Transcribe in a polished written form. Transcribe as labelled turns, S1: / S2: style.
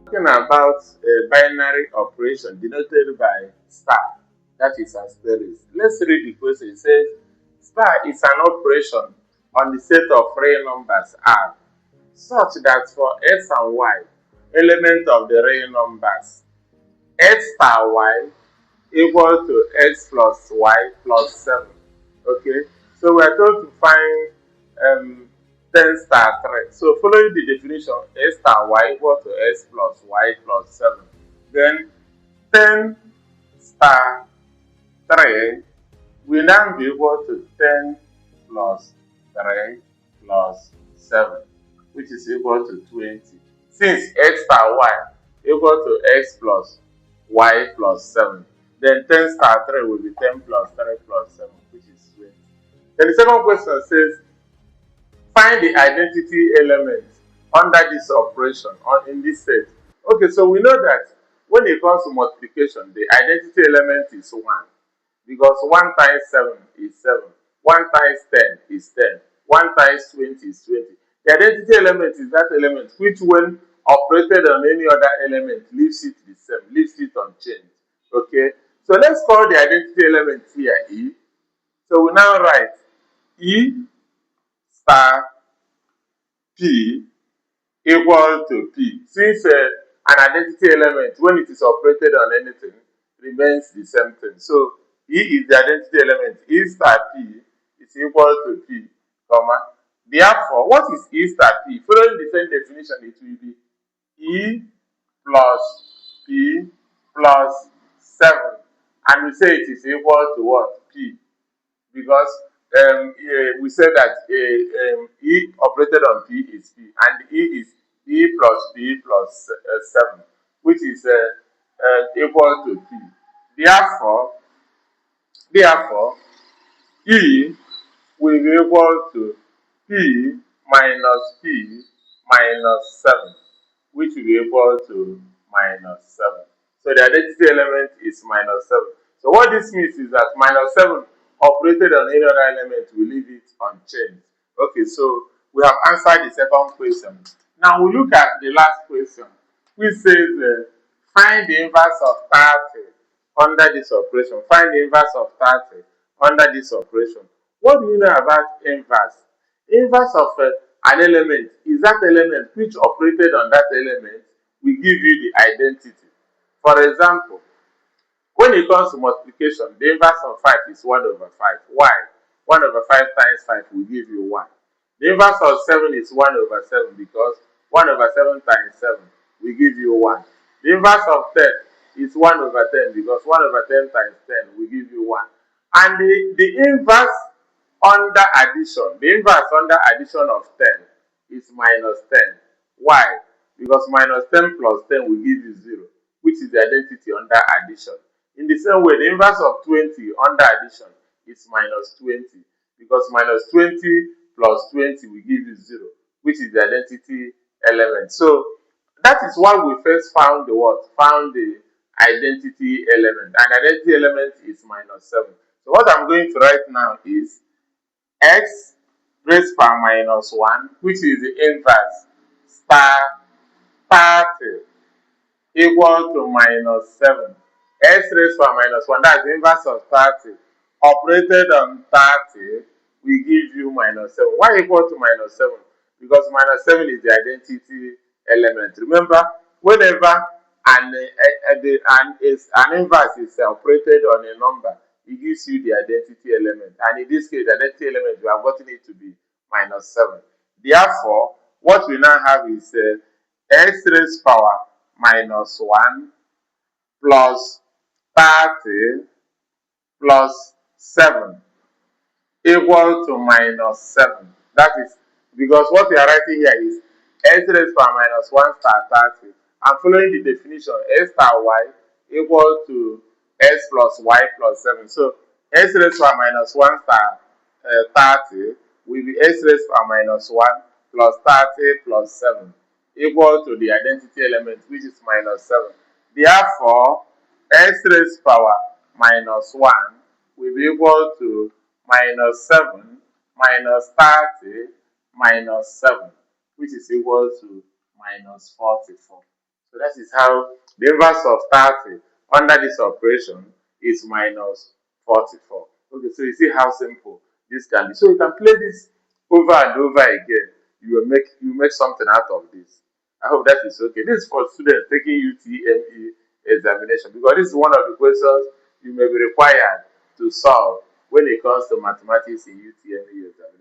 S1: Talking about a binary operation denoted by star, that is asterisk. Let's read the question. It says, star is an operation on the set of real numbers R, such that for x and y, element of the real numbers, x star y equal to x plus y plus 7. Okay, so we are told to find 10 star 3. So following the definition, x star y equal to x plus y plus 7. Then 10 star 3 will now be equal to 10 plus 3 plus 7, which is equal to 20. Since x star y equal to x plus y plus 7, then 10 star 3 will be 10 plus 3 plus 7, which is 20. Then the second question says, find the identity element under this operation or in this set. Okay, so we know that when it comes to multiplication, the identity element is 1 because 1 times 7 is 7, 1 times 10 is 10, 1 times 20 is 20. The identity element is that element which, when operated on any other element, leaves it the same, leaves it unchanged. Okay, so let's call the identity element here E. So we now write E star P equal to P. Since an identity element, when it is operated on anything, remains the same thing. So E is the identity element. E star P is equal to P, comma. Therefore, what is E star P? Following the same definition, it will be E plus P plus 7. And we say it is equal to what? P. Because we said that E operated on P is P, and E is E plus P plus 7, which is equal to P. Therefore, therefore, E will be equal to P minus P minus 7, which will be equal to minus 7. So the identity element is minus 7. So what this means is that minus 7 operated on any other element will leave it unchanged. Okay, so we have answered the second question. Now we look at the last question, which says find the inverse of 30 under this operation. Find the inverse of 30 under this operation. What do you know about inverse? Inverse of an element is that element which operated on that element will give you the identity. For example, when it comes to multiplication, the inverse of 5 is 1 over 5. Why? 1 over 5 times 5 will give you 1. The inverse of 7 is 1 over 7 because 1 over 7 times 7 will give you 1. The inverse of 10 is 1 over 10 because 1 over 10 times 10 will give you 1. And the inverse under addition, the inverse under addition of 10 is minus 10. Why? Because minus 10 plus 10 will give you 0, which is the identity under addition. In the same way, the inverse of 20 under addition is minus 20, because minus 20 plus 20 will give you 0, which is the identity element. So that is why we first found the what? Found the identity element. And identity element is minus 7. So what I'm going to write now is x raised by minus 1, which is the inverse, star 30 equal to minus 7. X raised by minus 1, that's the inverse of 30. Operated on 30 will give you minus 7. Why equal to minus 7? Because minus 7 is the identity element. Remember, whenever an inverse is operated on a number, it gives you the identity element. And in this case, the identity element, we have gotten it to be minus 7. Therefore, what we now have is x raised power minus 1 plus 30 plus 7 equal to minus 7. That is because what we are writing here is x raised power minus 1 star 30, and following the definition, x star y equal to x plus y plus 7. So x raised power minus 1 star 30 will be x raised power minus 1 plus 30 plus 7 equal to the identity element, which is minus 7. Therefore, x raised power minus 1 will be equal to minus 7 minus 30 minus 7, which is equal to minus 44. So that is how the inverse of 30 under this operation is minus 44. Okay, so you see how simple this can be. So you can play this over and over again. You make something out of this. I hope that is okay. This is for students taking UTME examination because this is one of the questions you may be required to solve when it comes to mathematics in UTME examination.